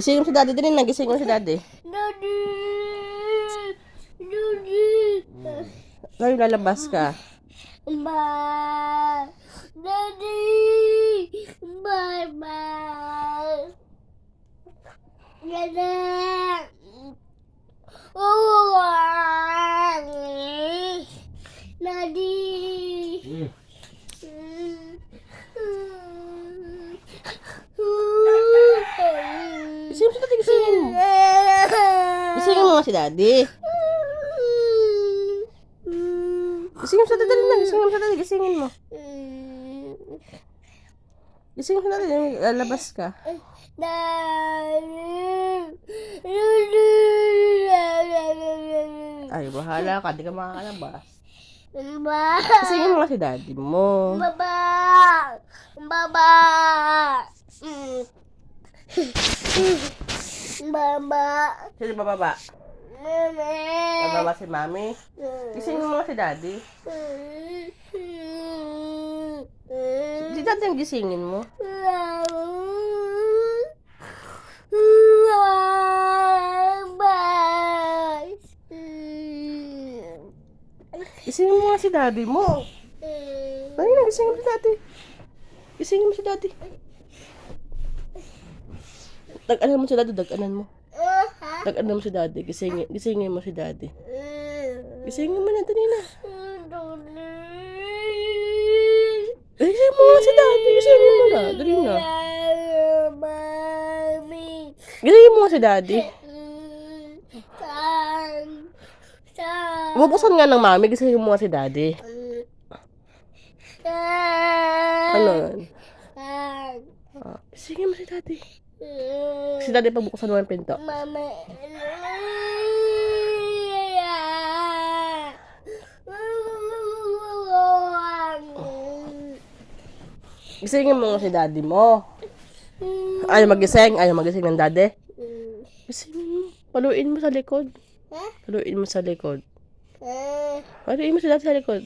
Gisingin mo si daddy din, nagising mo si daddy. Daddy! Daddy! Ngayon lalabas ka. Bye! Daddy! Bye-bye! Daddy! Oh! Daddy! Gisingin mo si daddy, gisingin mo. Gisingin mo nga si daddy. Gisingin mo si daddy na, gisingin mo si daddy, gisingin mo. Gisingin mo si daddy, lalabas ka. Ay, bahala ka, di ka makakalabas. Gisingin mo nga si daddy mo. Baba! Baba! Baba! Sino bababa? Mami! Bababa si mami. Gisingin mo nga si daddy. Si daddy ang gisingin mo. Gisingin mo nga si daddy mo. Dali na, gisingin mo si daddy. Gisingin mo si daddy. Dag-anan mo si daddy, dag-anan mo. Dag-anan mo si daddy, gisingin mo si daddy. Gisingin mo na, dali na. Gisingin mo nga si daddy, gisingin mo na, dali na. Gisingin mo nga si daddy. Bubuksan nga ng mami, gisingin mo nga si daddy. Ano yan? Gisingin mo si daddy. Si daddy pagbuksan mo ang pinto. Mama. Gisingin mo nga si daddy mo. Ayaw magising ng daddy. Gisingin mo. Paluin mo sa likod. Paluin mo sa likod. Paluin mo si daddy sa likod.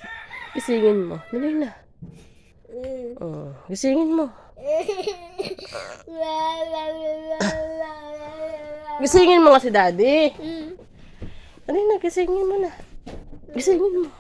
Gisingin mo. Dali na. Gisingin mo. Gisingin mo nga si daddy. Dali na, gisingin mo na. Gisingin mo.